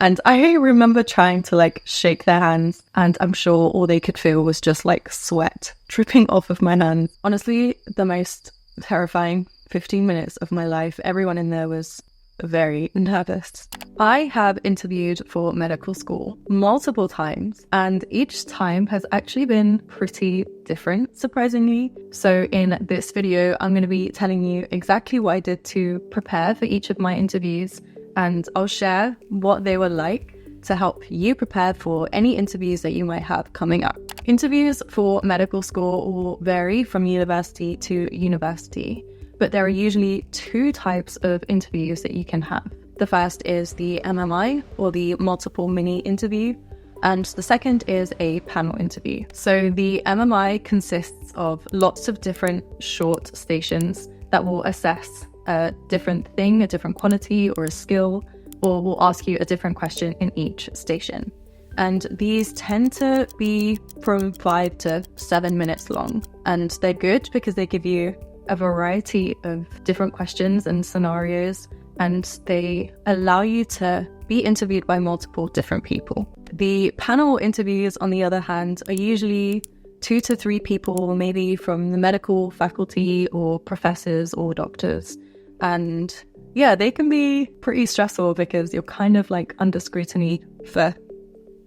And I remember trying to like shake their hands, and I'm sure all they could feel was just like sweat dripping off of my hands. Honestly, the most terrifying 15 minutes of my life. Everyone in there was very nervous. I have interviewed for medical school multiple times, and each time has actually been pretty different, surprisingly. So in this video, I'm going to be telling you exactly what I did to prepare for each of my interviews, and I'll share what they were like to help you prepare for any interviews that you might have coming up. Interviews for medical school will vary from university to university, but there are usually two types of interviews that you can have. The first is the MMI, or the multiple mini interview, and the second is a panel interview. So the MMI consists of lots of different short stations that will assess a different thing, a different quality or a skill, or will ask you a different question in each station. And these tend to be from 5 to 7 minutes long. And they're good because they give you a variety of different questions and scenarios, and they allow you to be interviewed by multiple different people. The panel interviews, on the other hand, are usually 2 to 3 people, maybe from the medical faculty or professors or doctors. And yeah, they can be pretty stressful because you're kind of like under scrutiny for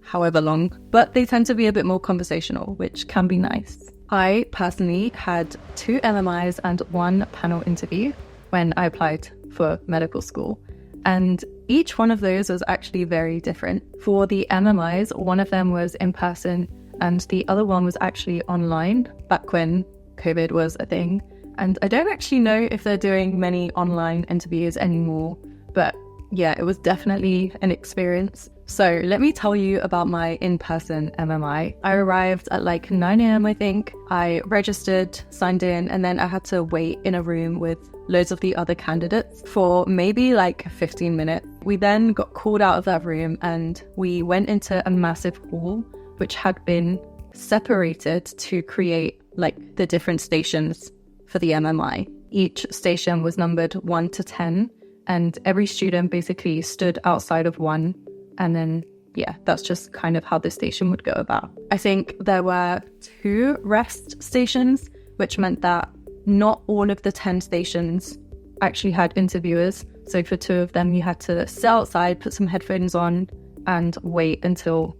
however long, but they tend to be a bit more conversational, which can be nice. I personally had 2 MMIs and 1 panel interview when I applied for medical school, and each one of those was actually very different. For the MMIs, one of them was in person and the other one was actually online, back when COVID was a thing. And I don't actually know if they're doing many online interviews anymore, but yeah, it was definitely an experience. So let me tell you about my in-person MMI. I arrived at like 9 a.m. I think. I registered, signed in, and then I had to wait in a room with loads of the other candidates for maybe like 15 minutes. We then got called out of that room and we went into a massive hall which had been separated to create like the different stations for the MMI. Each station was numbered 1 to 10, and every student basically stood outside of one. And then, yeah, that's just kind of how the station would go about. I think there were 2 rest stations, which meant that not all of the 10 stations actually had interviewers. So for 2 of them, you had to sit outside, put some headphones on, and wait until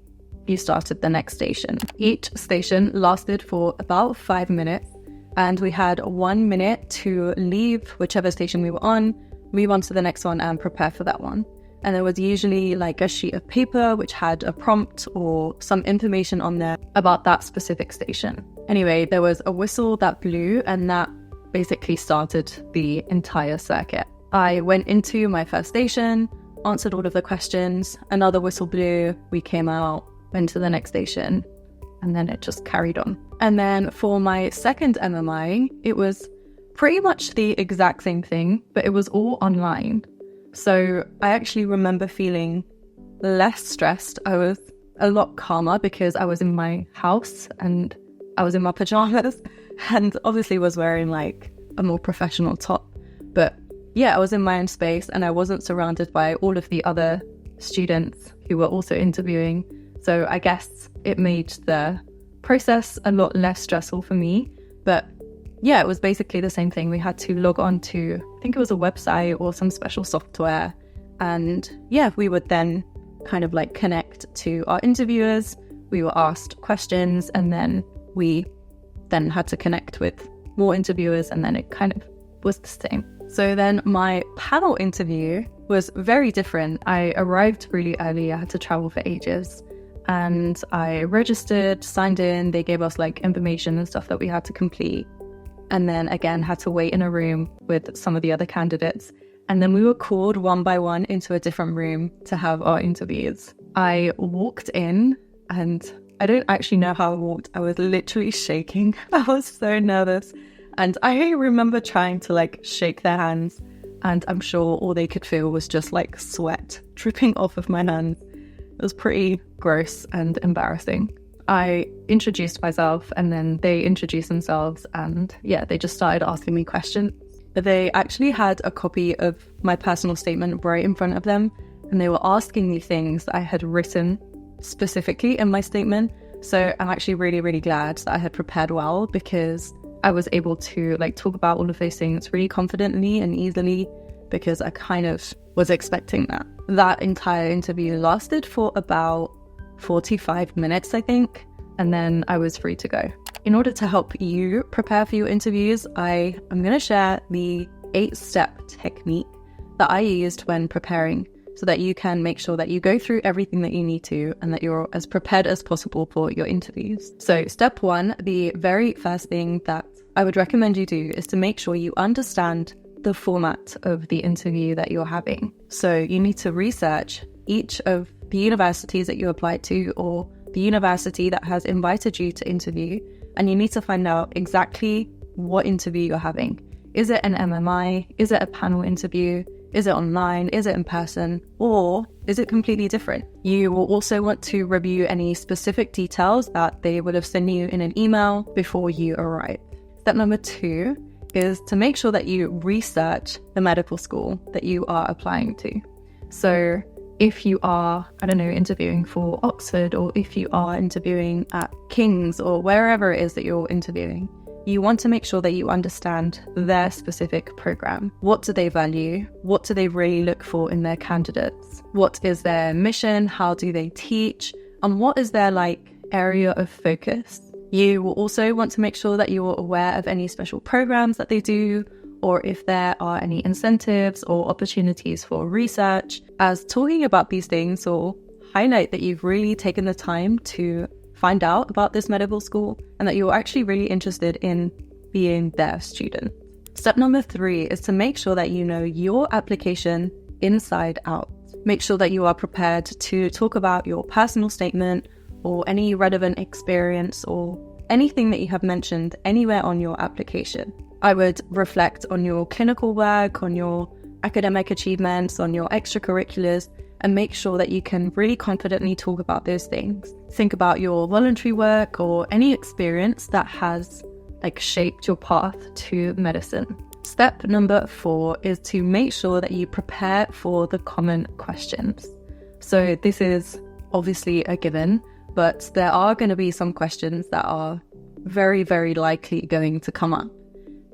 you started the next station. Each station lasted for about 5 minutes, and we had 1 minute to leave whichever station we were on, move on to the next one, and prepare for that one. And there was usually like a sheet of paper which had a prompt or some information on there about that specific station. Anyway, there was a whistle that blew, and that basically started the entire circuit. I went into my first station, answered all of the questions, another whistle blew, we came out, went to the next station, and then it just carried on. And then for my second MMI, it was pretty much the exact same thing, but it was all online. So I actually remember feeling less stressed. I was a lot calmer because I was in my house and I was in my pajamas and obviously was wearing like a more professional top. But yeah, I was in my own space and I wasn't surrounded by all of the other students who were also interviewing. So I guess it made the process a lot less stressful for me. But yeah, it was basically the same thing. We had to log on to, I think it was a website or some special software. And yeah, we would then kind of like connect to our interviewers. We were asked questions, and then we then had to connect with more interviewers, and then it kind of was the same. So then my panel interview was very different. I arrived really early. I had to travel for ages. And I registered, signed in. They gave us like information and stuff that we had to complete. And then again, had to wait in a room with some of the other candidates. And then we were called one by one into a different room to have our interviews. I walked in, and I don't actually know how I walked. I was literally shaking. I was so nervous. And I remember trying to like shake their hands, and I'm sure all they could feel was just like sweat dripping off of my hands. It was pretty gross and embarrassing. I introduced myself, and then they introduced themselves, and yeah, they just started asking me questions. They actually had a copy of my personal statement right in front of them, and they were asking me things that I had written specifically in my statement. So I'm actually really, really glad that I had prepared well, because I was able to talk about all of those things really confidently and easily, because I kind of was expecting that. That entire interview lasted for about 45 minutes, I think, and then I was free to go. In order to help you prepare for your interviews, I am going to share the 8-step technique that I used when preparing, so that you can make sure that you go through everything that you need to and that you're as prepared as possible for your interviews. So step 1, the very first thing that I would recommend you do is to make sure you understand the format of the interview that you're having. So you need to research each of the universities that you applied to, or the university that has invited you to interview, and you need to find out exactly what interview you're having. Is it an MMI? Is it a panel interview? Is it online? Is it in person? Or is it completely different? You will also want to review any specific details that they would have sent you in an email before you arrive. Step number 2 is to make sure that you research the medical school that you are applying to. So if you are, interviewing for Oxford, or if you are interviewing at King's, or wherever it is that you're interviewing, you want to make sure that you understand their specific program. What do they value? What do they really look for in their candidates? What is their mission? How do they teach? And what is their area of focus? You will also want to make sure that you're aware of any special programs that they do, or if there are any incentives or opportunities for research, as talking about these things will highlight that you've really taken the time to find out about this medical school and that you're actually really interested in being their student. Step number 3 is to make sure that you know your application inside out. Make sure that you are prepared to talk about your personal statement or any relevant experience or anything that you have mentioned anywhere on your application. I would reflect on your clinical work, on your academic achievements, on your extracurriculars, and make sure that you can really confidently talk about those things. Think about your voluntary work or any experience that has shaped your path to medicine. Step number 4 is to make sure that you prepare for the common questions. So this is obviously a given, but there are going to be some questions that are very, very likely going to come up.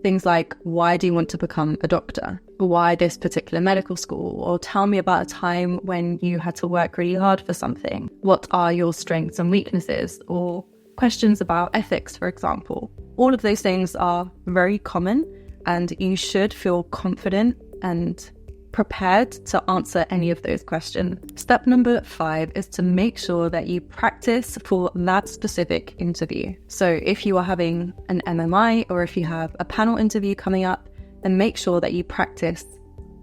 Things like, why do you want to become a doctor? Why this particular medical school? Or tell me about a time when you had to work really hard for something. What are your strengths and weaknesses? Or questions about ethics, for example. All of those things are very common, and you should feel confident and prepared to answer any of those questions. Step number 5 is to make sure that you practice for that specific interview. So if you are having an MMI or if you have a panel interview coming up, then make sure that you practice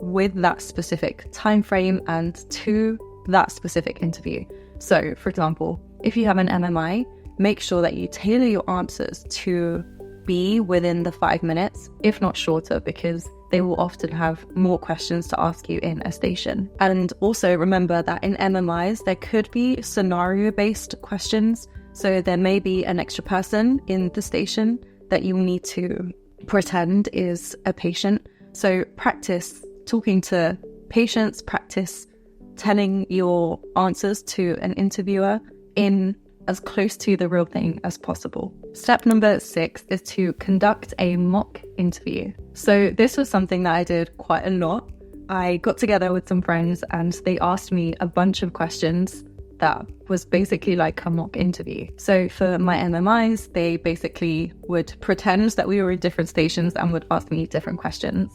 with that specific time frame and to that specific interview. So for example, if you have an MMI, make sure that you tailor your answers to be within the 5 minutes, if not shorter, because they will often have more questions to ask you in a station. And also remember that in MMIs, there could be scenario-based questions. So there may be an extra person in the station that you need to pretend is a patient. So practice talking to patients, practice telling your answers to an interviewer in as close to the real thing as possible. Step number 6 is to conduct a mock interview. So this was something that I did quite a lot. I got together with some friends and they asked me a bunch of questions that was basically like a mock interview. So for my MMIs, they basically would pretend that we were in different stations and would ask me different questions.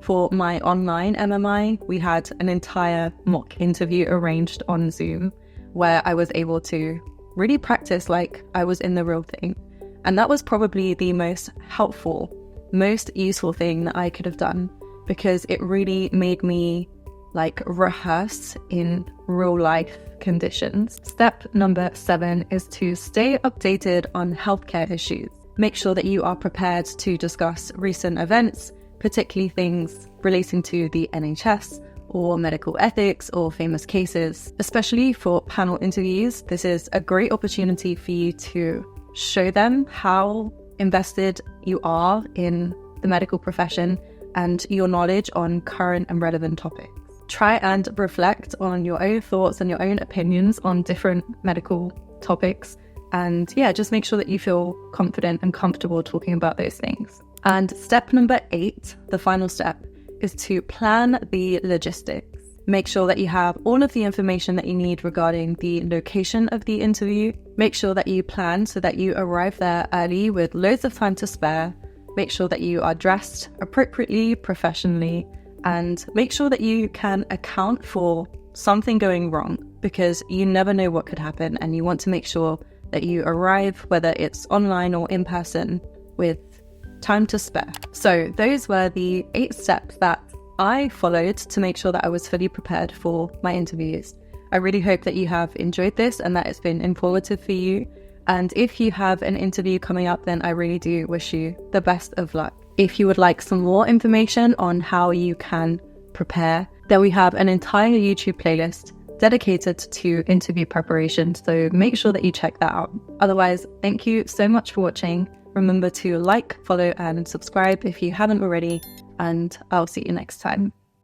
For my online MMI, we had an entire mock interview arranged on Zoom where I was able to really practice like I was in the real thing. And that was probably the most helpful, most useful thing that I could have done, because it really made me like rehearse in real life conditions. Step number 7 is to stay updated on healthcare issues. Make sure that you are prepared to discuss recent events, particularly things relating to the NHS or medical ethics or famous cases. Especially for panel interviews, this is a great opportunity for you to show them how invested you are in the medical profession and your knowledge on current and relevant topics. try and reflect on your own thoughts and your own opinions on different medical topics. And yeah, just make sure that you feel confident and comfortable talking about those things. And step number 8, the final step, is to plan the logistics. Make sure that you have all of the information that you need regarding the location of the interview. Make sure that you plan so that you arrive there early with loads of time to spare. Make sure that you are dressed appropriately, professionally, and make sure that you can account for something going wrong, because you never know what could happen, and you want to make sure that you arrive, whether it's online or in person, with time to spare. So those were the 8 steps that I followed to make sure that I was fully prepared for my interviews. I really hope that you have enjoyed this and that it's been informative for you. And if you have an interview coming up, then I really do wish you the best of luck. If you would like some more information on how you can prepare, then we have an entire YouTube playlist dedicated to interview preparation, so make sure that you check that out. Otherwise, thank you so much for watching. Remember to like, follow, and subscribe if you haven't already, and I'll see you next time.